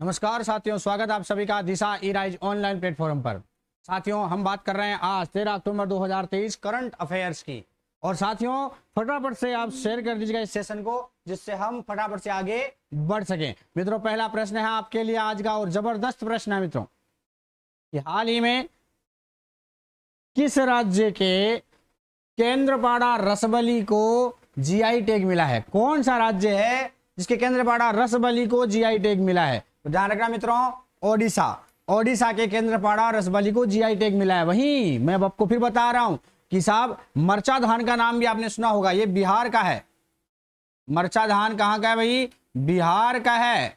नमस्कार साथियों, स्वागत आप सभी का दिशा ई राइज ऑनलाइन प्लेटफॉर्म पर। साथियों, हम बात कर रहे हैं आज 13 अक्टूबर 2023 करंट अफेयर्स की। और साथियों, फटाफट से आप शेयर कर दीजिएगा इस सेशन को, जिससे हम फटाफट से आगे बढ़ सकें। मित्रों, पहला प्रश्न है आपके लिए आज का और जबरदस्त प्रश्न है मित्रों कि हाल ही में किस राज्य के केंद्रपाड़ा रसबली को जीआई टैग मिला है? कौन सा राज्य है जिसके केंद्रपाड़ा रसबली को जीआई टैग मिला है? तो ध्यान रखना मित्रों, ओडिशा। ओडिशा के केंद्रपाड़ा रसबली को जीआई टैग मिला है। वहीं मैं आपको फिर बता रहा हूं कि साहब, मरचा धान का नाम भी आपने सुना होगा, ये बिहार का है। मरचा धान कहां का है भाई? बिहार का है।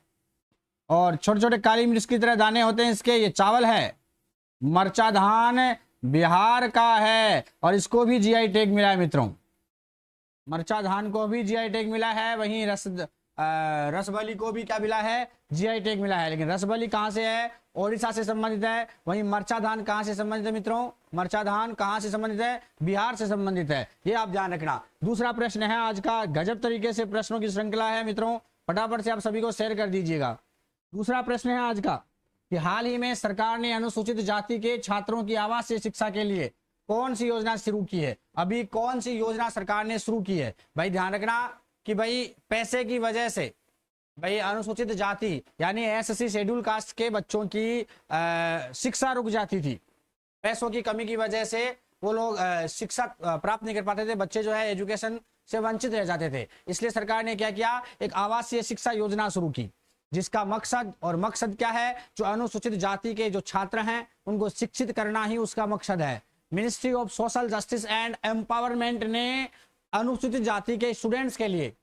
और छोटे छोटे काली मिर्च की तरह दाने होते हैं इसके, ये चावल है। मरचा धान बिहार का है और इसको भी जीआई टैग मिला है मित्रों। मरचा धान को भी जीआई टैग मिला है। वहीं रसबली को भी क्या मिला है? जीआई टैग मिला है। लेकिन रसबली कहां से है? ओडिशा से संबंधित है। वहीं मरचा धान कहां से संबंधित है मित्रों? मरचा धान कहां से संबंधित है? बिहार से संबंधित है। ये आप ध्यान रखना। दूसरा प्रश्न है आज का, गजब तरीके से प्रश्नों की श्रृंखला है मित्रों, फटाफट से आप सभी को शेयर कर दीजिएगा। दूसरा प्रश्न है आज का कि हाल ही में सरकार ने अनुसूचित जाति के छात्रों की आवासीय शिक्षा के लिए कौन सी योजना शुरू की है? अभी कौन सी योजना सरकार ने शुरू की है? भाई ध्यान रखना कि भाई पैसे की वजह से भाई अनुसूचित जाति यानी एससी शेड्यूल कास्ट के बच्चों की शिक्षा रुक जाती थी। पैसों की कमी की वजह से वो लोग शिक्षा प्राप्त नहीं कर पाते थे। बच्चे जो है एजुकेशन से वंचित रह जाते थे। इसलिए सरकार ने क्या किया? एक आवासीय शिक्षा योजना शुरू की, जिसका मकसद क्या है? जो अनुसूचित जाति के जो छात्र हैं उनको शिक्षित करना ही उसका मकसद है। Ministry of social justice and empowerment ने अनुसूचित जाति के स्टूडेंट्स के लिए,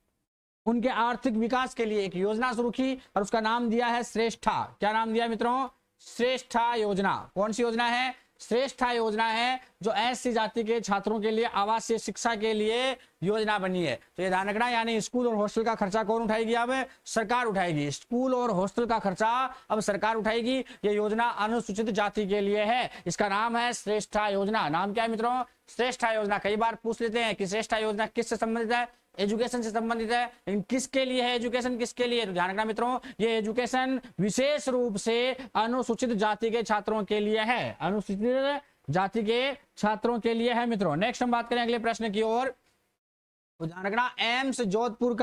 उनके आर्थिक विकास के लिए एक योजना शुरू की और उसका नाम दिया है श्रेष्ठा। क्या नाम दिया मित्रों? श्रेष्ठा योजना। कौन सी योजना है? श्रेष्ठा योजना है, जो एससी जाति के छात्रों के लिए आवासीय शिक्षा के लिए योजना बनी है। तो ये ध्यान रखना, यानी स्कूल और हॉस्टल का खर्चा कौन उठाएगी? अब सरकार उठाएगी। स्कूल और हॉस्टल का खर्चा अब सरकार उठाएगी। ये योजना अनुसूचित जाति के लिए है। इसका नाम है श्रेष्ठा योजना। नाम क्या है मित्रों? श्रेष्ठा योजना। कई बार पूछ लेते हैं कि श्रेष्ठा योजना किससे संबंधित है? एजुकेशन से संबंधित है। लेकिन किसके लिए है एजुकेशन? किसके लिए? तो ध्यान रखना मित्रों, ये एजुकेशन विशेष रूप से अनुसूचित जाति के छात्रों के लिए है। अनुसूचित जाति के छात्रों के लिए है मित्रों। नेक्स्ट हम बात करें अगले प्रश्न की ओर। तो ध्यान रखना, एम्स जोधपुर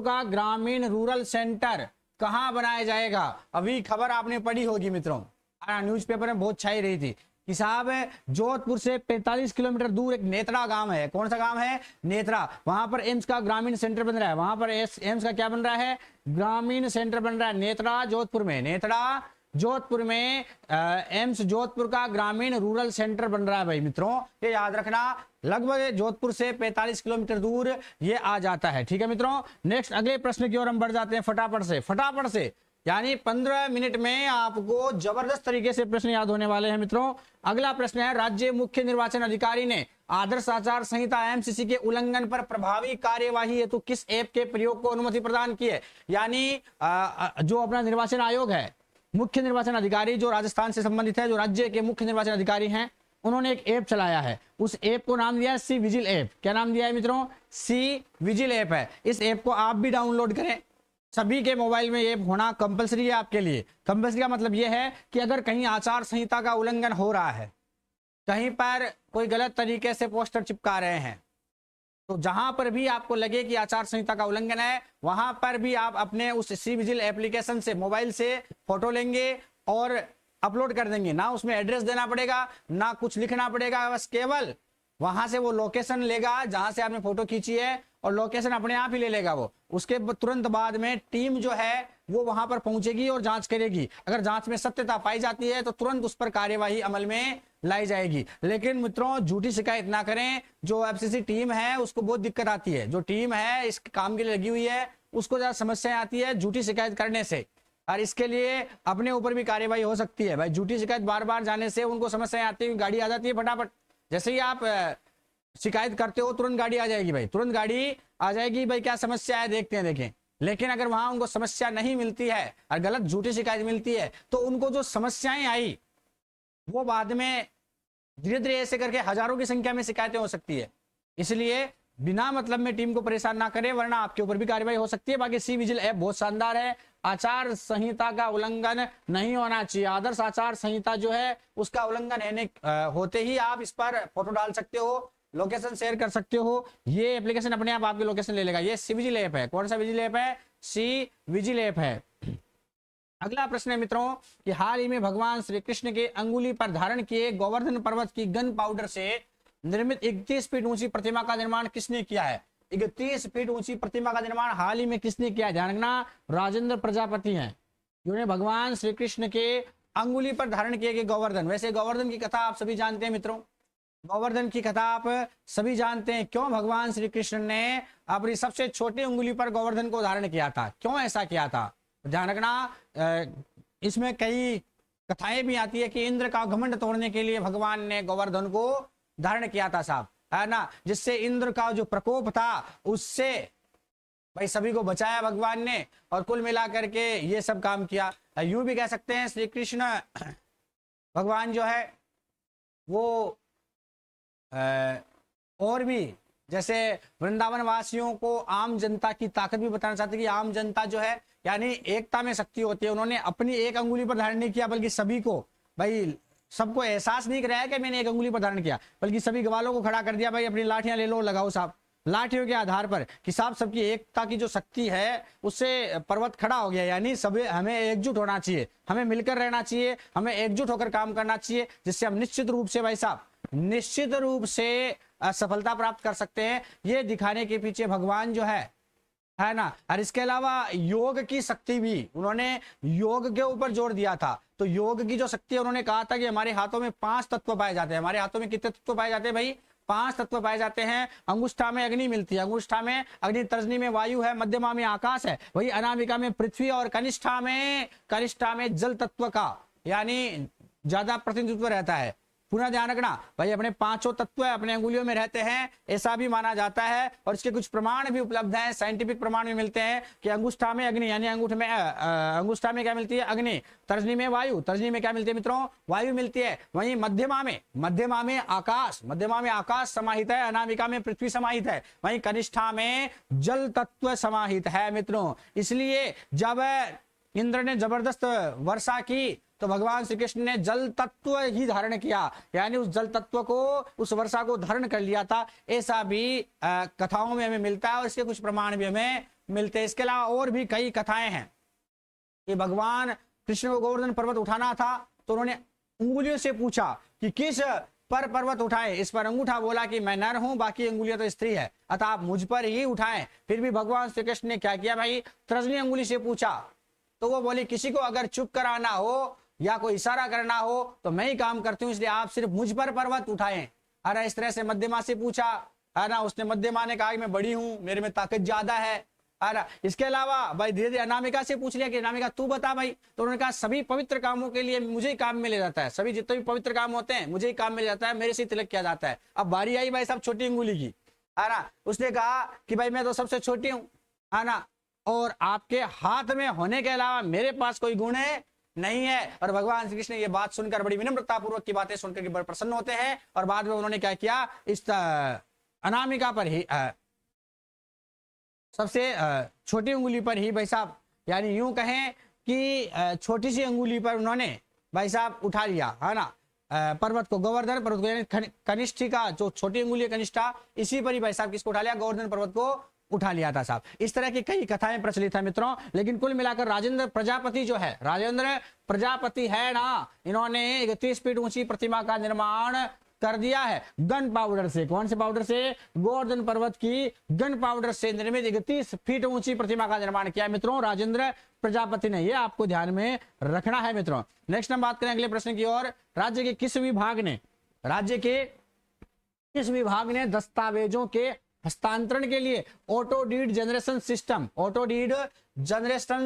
का ग्रामीण रूरल सेंटर कहां बनाया जाएगा? अभी खबर आपने पढ़ी होगी मित्रों, न्यूज़पेपर में बहुत छाई रही थी कि साहब जोधपुर से 45 किलोमीटर दूर एक नेत्रा गांव है। कौन सा गांव है? नेत्रा। वहां पर एम्स का ग्रामीण सेंटर बन रहा है। वहां पर एम्स का क्या बन रहा है? ग्रामीण सेंटर बन रहा है। नेत्रा जोधपुर में एम्स जोधपुर का ग्रामीण रूरल सेंटर बन रहा है भाई मित्रों। ये याद रखना, लगभग जोधपुर से 45 किलोमीटर दूर ये आ जाता है। ठीक है मित्रों। नेक्स्ट अगले प्रश्न की ओर हम बढ़ जाते हैं फटाफट से, यानी 15 मिनट में आपको जबरदस्त तरीके से प्रश्न याद होने वाले हैं मित्रों। अगला प्रश्न है, राज्य मुख्य निर्वाचन अधिकारी ने आदर्श आचार संहिता एमसीसी के उल्लंघन पर प्रभावी कार्यवाही हेतु किस ऐप के प्रयोग को अनुमति प्रदान की है? यानी जो अपना निर्वाचन आयोग है, मुख्य निर्वाचन अधिकारी जो राजस्थान से संबंधित है, जो राज्य के मुख्य निर्वाचन अधिकारी हैं, उन्होंने एक ऐप चलाया है। उस ऐप को नाम दिया है सी विजिल ऐप। क्या नाम दिया है मित्रों? सी विजिल ऐप है। इस ऐप को आप भी डाउनलोड करें। सभी के मोबाइल में ये होना कंपलसरी है आपके लिए। कंपलसरी का मतलब ये है कि अगर कहीं आचार संहिता का उल्लंघन हो रहा है, कहीं पर कोई गलत तरीके से पोस्टर चिपका रहे हैं, तो जहां पर भी आपको लगे कि आचार संहिता का उल्लंघन है, वहां पर भी आप अपने उस सी विजिल एप्लीकेशन से मोबाइल से फोटो लेंगे और अपलोड कर देंगे। ना उसमें एड्रेस देना पड़ेगा, ना कुछ लिखना पड़ेगा, बस केवल वहां से वो लोकेशन लेगा जहां से आपने फोटो खींची है, और लोकेशन अपने आप ही ले लेगा वो। उसके तुरंत बाद में टीम जो है वो वहां पर पहुंचेगी और जांच करेगी। अगर जांच में सत्यता पाई जाती है तो तुरंत उस पर कार्यवाही अमल में लाई जाएगी। लेकिन मित्रों, झूठी शिकायत ना करें। जो एफसीसी टीम है उसको बहुत दिक्कत आती है। जो टीम है इस काम के लिए लगी हुई है, उसको ज्यादा समस्याएं आती है झूठी शिकायत करने से, और इसके लिए अपने ऊपर भी कार्यवाही हो सकती है। भाई झूठी शिकायत बार बार जाने से उनको समस्याएं आती है, गाड़ी आ जाती है फटाफट। जैसे ही आप शिकायत करते हो तुरंत गाड़ी आ जाएगी भाई, तुरंत गाड़ी आ जाएगी भाई, क्या समस्या है देखते हैं देखें। लेकिन अगर वहां उनको समस्या नहीं मिलती है और गलत झूठी शिकायत मिलती है, तो उनको जो समस्याएं आई वो बाद में धीरे धीरे ऐसे करके हजारों की संख्या में शिकायतें हो सकती है। इसलिए बिना मतलब में टीम को परेशान ना करें वरना आपके ऊपर भी कार्रवाई हो सकती है। बाकी सी विजिल ऐप बहुत शानदार है, आचार संहिता का उल्लंघन नहीं होना चाहिए। आदर्श आचार संहिता जो है उसका उल्लंघन होते ही आप इस पर फोटो डाल सकते हो, लोकेशन शेयर कर सकते हो। ये एप्लीकेशन अपने आप आपकी लोकेशन ले लेगा। ये सी विजिल ऐप है। कौन सा विजिल ऐप है? सी विजिल ऐप है। अगला प्रश्न है मित्रों कि हाल ही में भगवान श्री कृष्ण के अंगुली पर धारण किए गोवर्धन पर्वत की गन पाउडर से निर्मित 31 फीट ऊंची प्रतिमा का निर्माण किसने किया है? 31 फीट ऊंची प्रतिमा का निर्माण हाल ही में किसने किया है? ध्यान रखना, राजेंद्र प्रजापति हैं जिन्होंने भगवान श्री कृष्ण के अंगुली पर धारण किए गए गोवर्धन। वैसे गोवर्धन की कथा आप सभी जानते हैं मित्रों, गोवर्धन की कथा आप सभी जानते हैं। क्यों भगवान श्री कृष्ण ने अपनी सबसे छोटी उंगली पर गोवर्धन को धारण किया था? क्यों ऐसा किया था? ध्यान रखना, इसमें कई कथाएं भी आती है कि इंद्र का घमंड तोड़ने के लिए भगवान ने गोवर्धन को धारण किया था साहब, है ना, जिससे इंद्र का जो प्रकोप था उससे भाई सभी को बचाया भगवान ने और कुल मिलाकर के ये सब काम किया। यूं भी कह सकते हैं श्री कृष्ण भगवान जो है वो और भी जैसे वृंदावन वासियों को आम जनता की ताकत भी बताना चाहते कि आम जनता जो है यानी एकता में शक्ति होती है। उन्होंने अपनी एक अंगुली पर धारण नहीं किया बल्कि सभी को, भाई सबको एहसास नहीं कराया कि मैंने एक अंगुली पर धारण किया, बल्कि सभी ग्वालों को खड़ा कर दिया, भाई अपनी लाठियां ले लो, लगाओ साहब। लाठियों के आधार पर कि साहब सबकी एकता की जो शक्ति है उससे पर्वत खड़ा हो गया। यानी सभी हमें एकजुट होना चाहिए, हमें मिलकर रहना चाहिए, हमें एकजुट होकर काम करना चाहिए, जिससे हम निश्चित रूप से भाई साहब निश्चित रूप से सफलता प्राप्त कर सकते हैं। ये दिखाने के पीछे भगवान जो है ना, और इसके अलावा योग की शक्ति भी उन्होंने योग के ऊपर जोर दिया था। तो योग की जो शक्ति है उन्होंने कहा था कि हमारे हाथों में 5 तत्व पाए जाते हैं। हमारे हाथों में कितने तत्व पाए जाते हैं भाई? 5 तत्व पाए जाते हैं। अंगुष्ठा में अग्नि मिलती है, अंगुष्ठा में अग्नि, तर्जनी में वायु है, मध्यमा में आकाश है, वही अनामिका में पृथ्वी और कनिष्ठा में जल तत्व का यानी ज्यादा प्रतिनिधित्व रहता है। पुनः ध्यान रखना भाई अपने 5 तत्व अपने अंगुलियों में रहते हैं, ऐसा भी माना जाता है और इसके कुछ प्रमाण भी उपलब्ध हैं, साइंटिफिक प्रमाण भी मिलते हैं कि अंगुष्ठा में अग्नि यानी अंगुष्ठा में क्या मिलती है? अग्नि। तर्जनी में वायु, तर्जनी में क्या मिलती है मित्रों? वायु मिलती है। वहीं मध्यमा में आकाश समाहित है, अनामिका में पृथ्वी समाहित है, वहीं कनिष्ठा में जल तत्व समाहित है मित्रों। इसलिए जब इंद्र ने जबरदस्त वर्षा की तो भगवान श्री कृष्ण ने जल तत्व ही धारण किया, यानी उस जल तत्व को, उस वर्षा को धारण कर लिया था। ऐसा भी कथाओं में हमें मिलता है और इसके कुछ प्रमाण भी हमें मिलते हैं। इसके अलावा और भी कई कथाएं हैं कि भगवान कृष्ण को गोवर्धन पर्वत उठाना था तो उन्होंने उंगलियों से पूछा कि किस पर पर्वत उठाए। इस पर अंगूठा बोला कि मैं नर हूं, बाकी अंगुलियां तो स्त्री है, अतः आप मुझ पर ही उठाएं। फिर भी भगवान श्री कृष्ण ने क्या किया भाई? तर्जनी अंगुली से पूछा तो वो बोली किसी को अगर चुप कराना हो या कोई इशारा करना हो तो मैं ही काम करती हूँ, इसलिए आप सिर्फ मुझ पर पर्वत उठाएं। अरे इस तरह से मध्यमा से पूछा, है ना, उसने मध्यमा ने कहा कि मैं बड़ी हूं, मेरे में ताकत ज्यादा है। अरे इसके अलावा भाई धीरे धीरे अनामिका से पूछ लिया कि अनामिका तू बता भाई, तो उन्होंने कहा सभी पवित्र कामों के लिए मुझे ही काम मिल जाता है, सभी जितने भी पवित्र काम होते हैं मुझे ही काम मिल जाता है, मेरे से तिलक किया जाता है। अब बारी आई भाई साहब छोटी अंगुली की, है ना, उसने कहा कि भाई मैं तो सबसे छोटी हूँ, है ना, और आपके हाथ में होने के अलावा मेरे पास कोई गुण है नहीं है। और भगवान श्री कृष्ण ये बात सुनकर बड़ी विनम्रता पूर्वक की बातें सुनकर बड़े प्रसन्न होते हैं और बाद में उन्होंने क्या किया? इस अनामिका पर ही सबसे छोटी उंगली पर ही भाई साहब, यानी यूं कहें कि छोटी सी अंगुली पर उन्होंने भाई साहब उठा लिया, है ना, पर्वत को, गोवर्धन पर्वत को, यानी कनिष्ठिका जो छोटी अंगुली है कनिष्ठा, इसी पर ही भाई साहब किसको उठा लिया? गोवर्धन पर्वत को उठा लिया था साहब। इस तरह की कई कथाएं प्रचलित है मित्रों, लेकिन कुल मिलाकर राजेंद्र प्रजापति जो है, राजेंद्र प्रजापति है ना, इन्होंने 31 फीट ऊंची प्रतिमा का निर्माण कर दिया है गन पाउडर से। कौन से पाउडर से? गोवर्धन पर्वत की गन पाउडर से निर्मित 31 फीट ऊंची प्रतिमा का निर्माण किया मित्रों राजेंद्र प्रजापति ने। ये आपको ध्यान में रखना है मित्रों। नेक्स्ट हम बात करें अगले प्रश्न की ओर। राज्य के किस विभाग ने दस्तावेजों के हस्तांतरण के लिए ऑटो डीड जनरेशन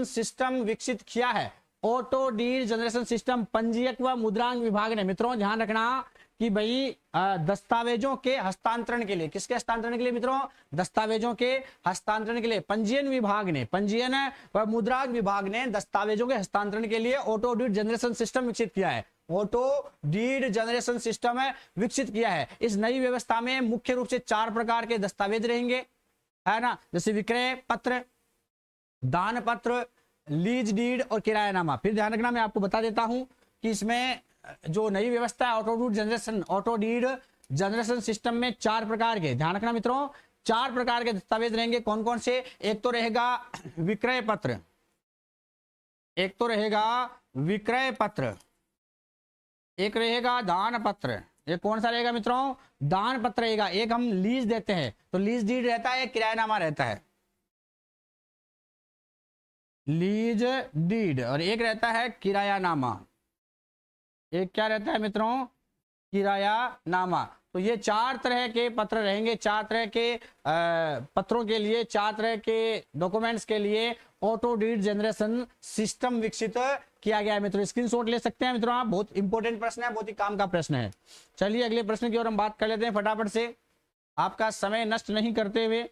सिस्टम विकसित किया है? ऑटो डीड जनरेशन सिस्टम पंजीयक व मुद्रांक विभाग ने। मित्रों ध्यान रखना कि भाई दस्तावेजों के हस्तांतरण के लिए, किसके हस्तांतरण के लिए मित्रों? दस्तावेजों के हस्तांतरण के लिए पंजीयन व मुद्रांक विभाग ने दस्तावेजों के हस्तांतरण के लिए ऑटो डीड जनरेशन सिस्टम विकसित किया है। ऑटो डीड जनरेशन सिस्टम विकसित किया है। इस नई व्यवस्था में मुख्य रूप से 4 प्रकार के दस्तावेज रहेंगे, है ना, जैसे विक्रय पत्र, दान पत्र, लीज डीड और किरायानामा। फिर ध्यान रखना, मैं आपको बता देता हूं कि इसमें जो नई व्यवस्था है ऑटो डीड जनरेशन सिस्टम में 4 प्रकार के, ध्यान रखना मित्रों, 4 प्रकार के दस्तावेज रहेंगे। कौन कौन से? एक तो रहेगा विक्रय पत्र, एक तो रहेगा विक्रय पत्र, एक रहेगा दान पत्र। ये कौन सा रहेगा मित्रों? दान पत्र रहेगा। एक हम लीज देते हैं तो लीज डीड रहता है, किरायानामा रहता है, लीज डीड, और एक रहता है किरायानामा। एक क्या रहता है मित्रों? किरायानामा। तो ये 4 तरह के पत्र रहेंगे, 4 तरह के पत्रों के लिए, 4 तरह के डॉक्यूमेंट्स के लिए ऑटो डीड जनरेशन सिस्टम विकसित किया गया है मित्रों। स्क्रीनशॉट ले सकते हैं मित्रों आप, बहुत इंपॉर्टेंट प्रश्न है, बहुत ही काम का प्रश्न है। चलिए अगले प्रश्न की ओर हम बात कर लेते हैं फटाफट से, आपका समय नष्ट नहीं करते हुए।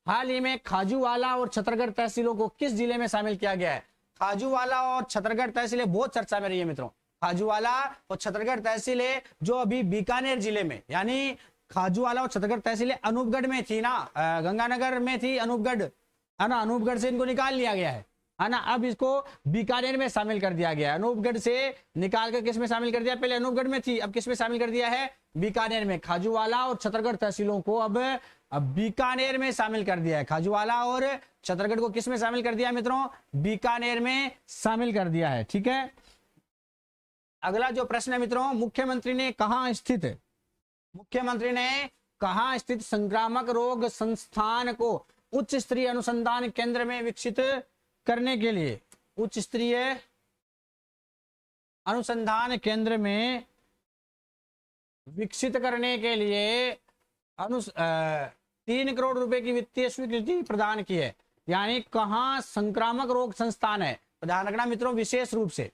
हाल ही में खाजूवाला और छतरगढ़ तहसीलों को किस जिले में शामिल किया गया है? खाजूवाला और छतरगढ़ तहसीलें बहुत चर्चा में रही है मित्रों। खाजूवाला और छतरगढ़ तहसीलें जो अभी बीकानेर जिले में, यानी खाजूवाला और छतरगढ़ तहसीलें अनूपगढ़ में थी ना, गंगानगर में थी अनूपगढ़, है ना, अनूपगढ़ से इनको निकाल लिया गया है ना, अब इसको बीकानेर में शामिल कर दिया गया है। अनूपगढ़ से निकाल कर किस में शामिल कर दिया? पहले अनूपगढ़ में थी, अब किस में शामिल कर दिया है? बीकानेर में। खाजूवाला और छतरगढ़ तहसीलों को अब बीकानेर में शामिल कर दिया है। खाजूवाला और छतरगढ़ को किस में शामिल कर दिया मित्रों? बीकानेर में शामिल कर दिया है। ठीक है, अगला जो प्रश्न है मित्रों, मुख्यमंत्री ने कहां स्थित संक्रामक रोग संस्थान को उच्च स्तरीय अनुसंधान केंद्र में विकसित करने के लिए, उच्च स्तरीय अनुसंधान केंद्र में विकसित करने के लिए 3 करोड़ रुपए की वित्तीय स्वीकृति प्रदान की है? यानी कहां संक्रामक रोग संस्थान है? ध्यान रखना मित्रों, विशेष रूप से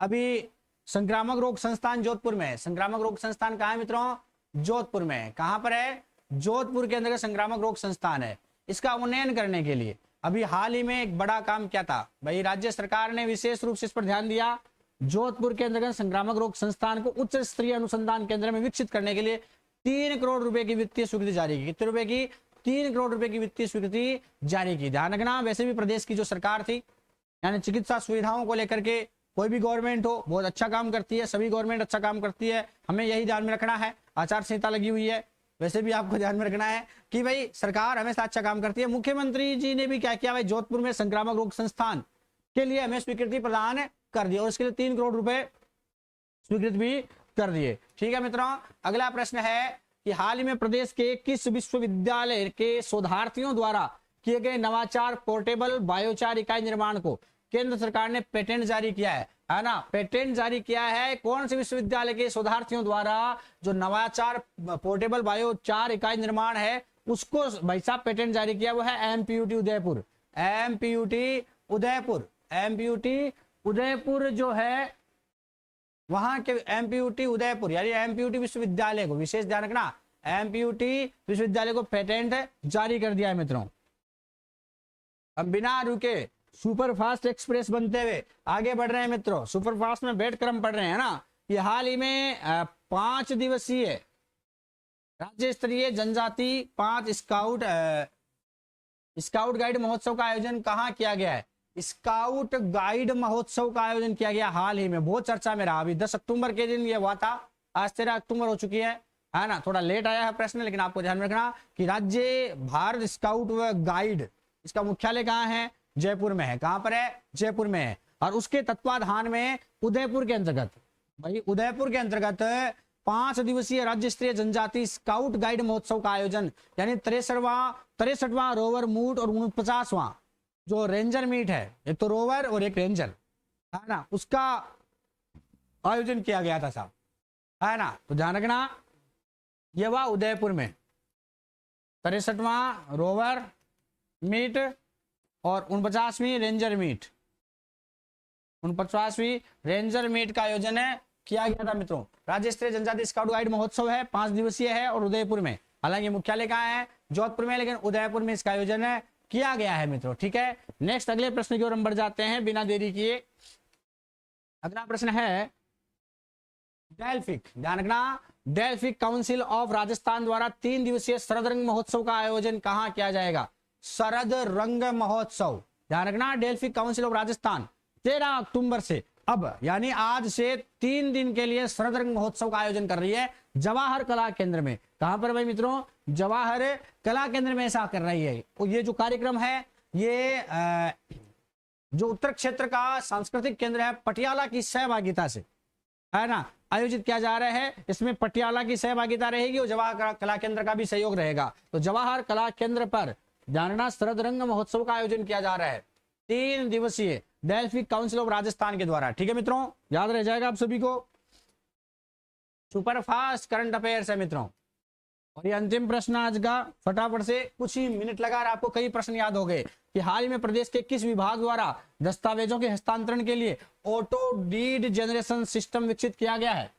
अभी संक्रामक रोग संस्थान जोधपुर में है। संक्रामक रोग संस्थान कहां है मित्रों? जोधपुर में है। कहां पर है? जोधपुर के अंदर संक्रामक रोग संस्थान है। इसका उन्नयन करने के लिए अभी हाल ही में एक बड़ा काम क्या था भाई, राज्य सरकार ने विशेष रूप से इस पर ध्यान दिया। जोधपुर के अंतर्गत संक्रामक रोग संस्थान को उच्च स्तरीय अनुसंधान केंद्र में विकसित करने के लिए 3 करोड़ रुपए की वित्तीय स्वीकृति जारी की। कितने रुपए की? 3 करोड़ रुपए की वित्तीय स्वीकृति जारी की। ध्यान रखना, वैसे भी प्रदेश की जो सरकार थी, यानी चिकित्सा सुविधाओं को लेकर के कोई भी गवर्नमेंट हो बहुत अच्छा काम करती है, सभी गवर्नमेंट अच्छा काम करती है, हमें यही ध्यान में रखना है। आचार संहिता लगी हुई है, वैसे भी आपको ध्यान में रखना है कि भाई सरकार हमेशा अच्छा काम करती है। मुख्यमंत्री जी ने भी क्या किया भाई, जोधपुर में संक्रामक रोग संस्थान के लिए हमें स्वीकृति प्रदान कर दी और इसके लिए 3 करोड़ रुपए स्वीकृत भी कर दिए। ठीक है मित्रों, अगला प्रश्न है कि हाल ही में प्रदेश के किस विश्वविद्यालय के शोधार्थियों द्वारा किए गए नवाचार पोर्टेबल बायोचार इकाई निर्माण को केंद्र सरकार ने पेटेंट जारी किया है ना? पेटेंट जारी किया है कौन से विश्वविद्यालय के शोधार्थियों द्वारा? जो नवाचार पोर्टेबल बायोचार इकाई निर्माण है उसको भाई साहब पेटेंट जारी किया वो है एमपीयूटी उदयपुर। एमपीयूटी उदयपुर जो है वहां के एमपीयूटी उदयपुर यानी एमपीयूटी विश्वविद्यालय को, विशेष ध्यान रखना, एमपीयूटी विश्वविद्यालय को पेटेंट जारी कर दिया है मित्रों। अब बिना रुके सुपरफास्ट एक्सप्रेस बनते हुए आगे बढ़ रहे हैं मित्रों। सुपरफास्ट में बैठकर हम पढ़ रहे हैं ना। ये हाल ही में 5 दिवसीय राज्य स्तरीय जनजाति 5 स्काउट गाइड महोत्सव का आयोजन कहाँ किया गया है? स्काउट गाइड महोत्सव का आयोजन किया गया हाल ही में, बहुत चर्चा में रहा। अभी 10 अक्टूबर के दिन ये हुआ था, आज 13 अक्टूबर हो चुकी है ना। थोड़ा लेट आया है प्रश्न, लेकिन आपको ध्यान रखना कि राज्य भारत स्काउट व गाइड, इसका मुख्यालय कहाँ है? जयपुर में है। कहां पर है? जयपुर में है। और उसके तत्वाधान में उदयपुर के अंतर्गत, भाई उदयपुर के अंतर्गत 5 दिवसीय राज्य स्तरीय जनजाति स्काउट गाइड महोत्सव का आयोजन, यानी 63वां रोवर मूट और 49वां जो रेंजर मीट है, एक तो रोवर और एक रेंजर है ना, उसका आयोजन किया गया था साहब, है ना। तो ध्यान रखना, यह हुआ उदयपुर में। 63वां रोवर मीट और 49वीं रेंजर मीट, 49वीं रेंजर मीट का आयोजन किया गया था मित्रों। राज्य स्तरीय जनजाति स्काउट गाइड महोत्सव है, 5 दिवसीय है और उदयपुर में। हालांकि मुख्यालय कहाँ है? जोधपुर में, लेकिन उदयपुर में इसका आयोजन किया गया है मित्रों। ठीक है, नेक्स्ट अगले प्रश्न की ओर हम बढ़ जाते हैं बिना देरी किए। अगला प्रश्न है डेल्फिक, ध्यान रखना, डेल्फिक काउंसिल ऑफ राजस्थान द्वारा 3 दिवसीय शरद रंग महोत्सव का आयोजन कहां किया जाएगा? शरद रंग महोत्सव, ध्यान रखना, डेल्फिक काउंसिल ऑफ राजस्थान 13 अक्टूबर से अब यानी आज से 3 दिन के लिए शरद रंग महोत्सव का आयोजन कर रही है जवाहर कला केंद्र में। कहां पर भाई मित्रों? जवाहर कला केंद्र में ऐसा कर रही है। और ये जो कार्यक्रम है ये जो उत्तर क्षेत्र का सांस्कृतिक केंद्र है पटियाला की सहभागिता से, है ना, आयोजित किया जा रहा है। इसमें पटियाला की सहभागिता रहेगी और जवाहर कला केंद्र का भी सहयोग रहेगा। तो जवाहर कला केंद्र पर जानना शरद रंग महोत्सव का आयोजन किया जा रहा है 3 दिवसीय डेल्फिक काउंसिल ऑफ राजस्थान के द्वारा। ठीक है मित्रों, याद रह जाएगा आप सभी को। सुपरफास्ट करंट अफेयर्स है मित्रों। और ये अंतिम प्रश्न आज का, फटाफट से कुछ ही मिनट लगा और आपको कई प्रश्न याद हो गए कि हाल ही में प्रदेश के किस विभाग द्वारा दस्तावेजों के हस्तांतरण के लिए ऑटो डीड जनरेशन सिस्टम विकसित किया गया है?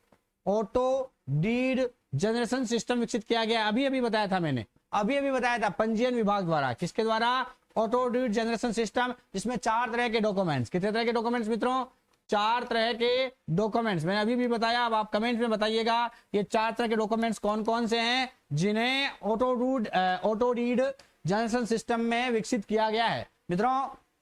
ऑटो डीड जनरेशन सिस्टम विकसित किया गया, अभी बताया था मैंने, अभी बताया था, पंजीयन विभाग द्वारा। किसके द्वारा? ऑटो डीड जनरेशन सिस्टम, जिसमें 4 तरह के डॉक्यूमेंट्स, कितने तरह के डॉक्यूमेंट्स मित्रों? 4 तरह के डॉक्यूमेंट्स मैंने अभी भी बताया। अब आप कमेंट में बताइएगा ये 4 तरह के डॉक्यूमेंट्स कौन कौन से हैं जिन्हें ऑटो डीड जनरेशन सिस्टम में विकसित किया गया है। मित्रों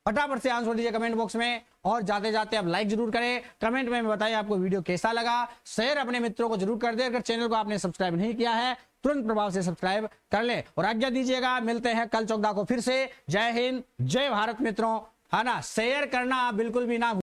फटाफट से आंसर दीजिए कमेंट बॉक्स में, और जाते जाते आप लाइक जरूर करें, कमेंट में बताइए आपको वीडियो कैसा लगा, शेयर अपने मित्रों को जरूर कर दे। अगर चैनल को आपने सब्सक्राइब नहीं किया है तुरंत प्रभाव से सब्सक्राइब कर ले और आज्ञा दीजिएगा। मिलते हैं कल चौकदा को फिर से। जय हिंद, जय भारत मित्रों, है ना, शेयर करना बिल्कुल भी ना